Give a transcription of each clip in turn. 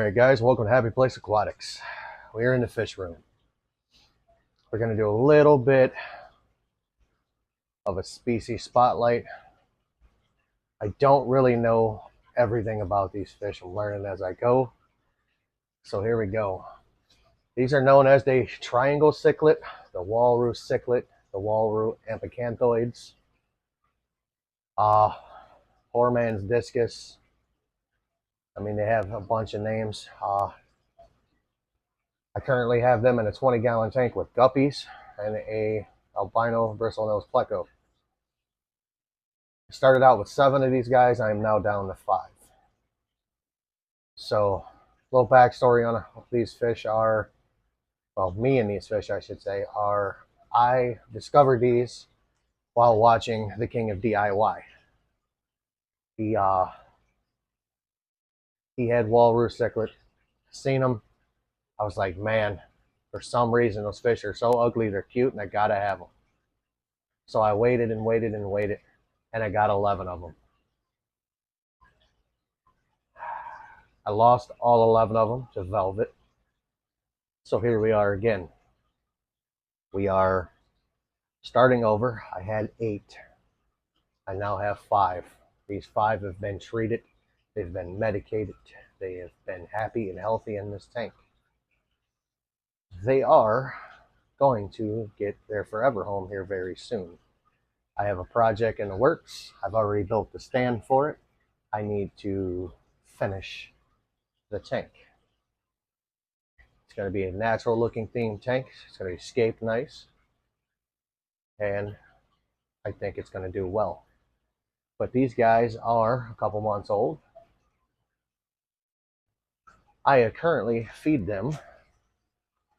Alright guys, welcome to Happy Place Aquatics. We're in the fish room. We're going to do a little bit of a species spotlight. I don't really know everything about these fish. I'm learning as I go. So here we go. These are known as the triangle cichlid, the Uaru cichlid, the Uaru amphicanthioids, poor man's discus. I mean, they have a bunch of names. I currently have them in a 20-gallon tank with guppies and a albino bristlenose pleco. I started out with 7 of these guys. I am now down to 5. So, a little backstory on these fish are, well, me and these fish, I should say, are, I discovered these while watching The King of DIY. He had Uaru Cichlid. Seen them. I was like, man, for some reason those fish are so ugly, they're cute, and I gotta have them. So I waited and waited and waited, and I got 11 of them. I lost all 11 of them to velvet. So here we are again. We are starting over. I had 8. I now have 5. These 5 have been treated. They've been medicated. They have been happy and healthy in this tank. They are going to get their forever home here very soon. I have a project in the works. I've already built the stand for it. I need to finish the tank. It's going to be a natural looking themed tank. It's going to be scaped nice. And I think it's going to do well. But these guys are a couple months old. I currently feed them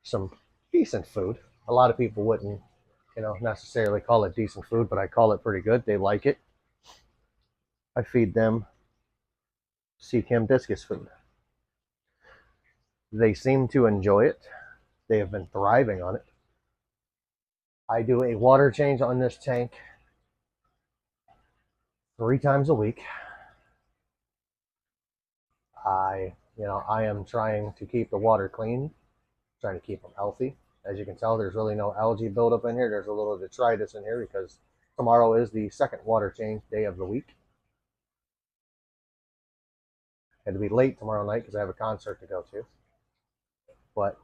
some decent food. A lot of people wouldn't, necessarily call it decent food, but I call it pretty good. They like it. I feed them sea chem discus food. They seem to enjoy it. They have been thriving on it. I do a water change on this tank 3 times a week. I am trying to keep the water clean, trying to keep them healthy. As you can tell, there's really no algae buildup in here. There's a little detritus in here because tomorrow is the second water change day of the week. I had to be late tomorrow night because I have a concert to go to. But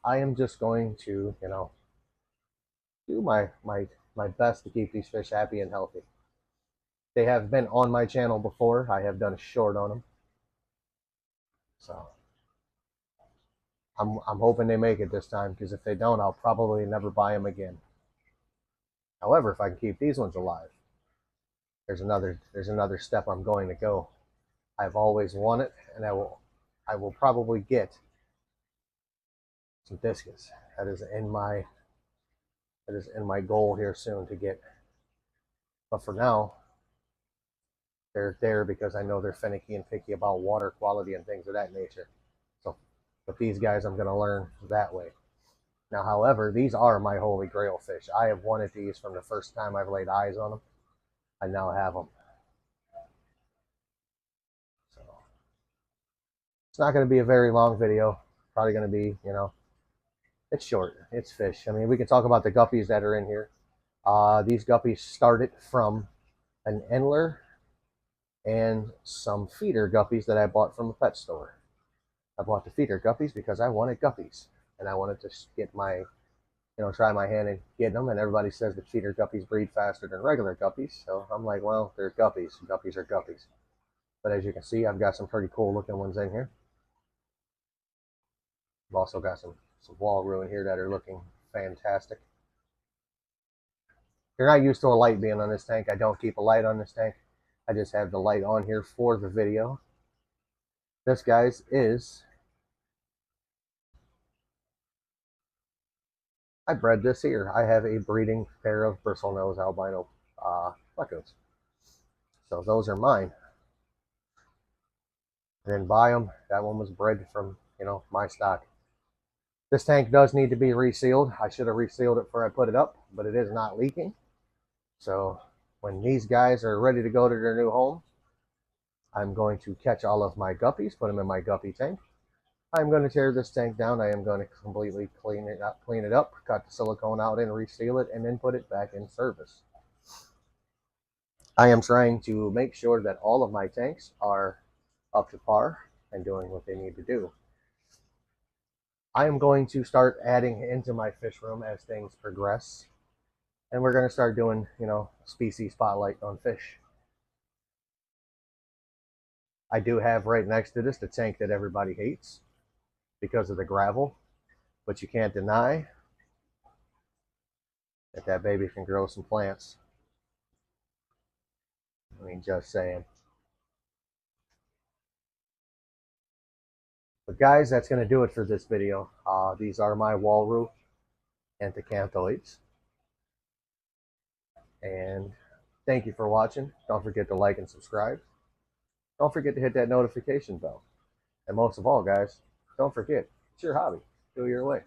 I am just going to, do my best to keep these fish happy and healthy. They have been on my channel before. I have done a short on them. So I'm hoping they make it this time, because if they don't, I'll probably never buy them again. However, if I can keep these ones alive, there's another step I'm going to go. I've always wanted, and I will probably get some discus. That is in my goal here soon to get. But for now, they're there because I know they're finicky and picky about water quality and things of that nature. So with these guys, I'm going to learn that way. Now, however, these are my holy grail fish. I have wanted these from the first time I've laid eyes on them. I now have them. So it's not going to be a very long video. Probably going to be, it's short. It's fish. I mean, we can talk about the guppies that are in here. These guppies started from an endler and some feeder guppies that I bought from a pet store. I bought the feeder guppies because I wanted guppies, and I wanted to get my, try my hand in getting them. And everybody says that feeder guppies breed faster than regular guppies. So I'm like, well, they're guppies. Guppies are guppies. But as you can see, I've got some pretty cool looking ones in here. I've also got some Uaru in here that are looking fantastic. If you're not used to a light being on this tank, I don't keep a light on this tank. I just have the light on here for the video. This, guys, is, I bred this here. I have a breeding pair of bristlenose albino plecos. So those are mine. I didn't buy them. That one was bred from, my stock. This tank does need to be resealed. I should have resealed it before I put it up, but it is not leaking. So when these guys are ready to go to their new home, I'm going to catch all of my guppies, put them in my guppy tank. I'm going to tear this tank down. I am going to completely clean it up, cut the silicone out and reseal it, and then put it back in service. I am trying to make sure that all of my tanks are up to par and doing what they need to do. I am going to start adding into my fish room as things progress. And we're going to start doing, species spotlight on fish. I do have right next to this the tank that everybody hates because of the gravel. But you can't deny that that baby can grow some plants. I mean, just saying. But guys, that's going to do it for this video. These are my Uaru Cichlids. And thank you for watching. Don't forget to like and subscribe. Don't forget to hit that notification bell. And most of all, guys, don't forget, it's your hobby. Do it your way.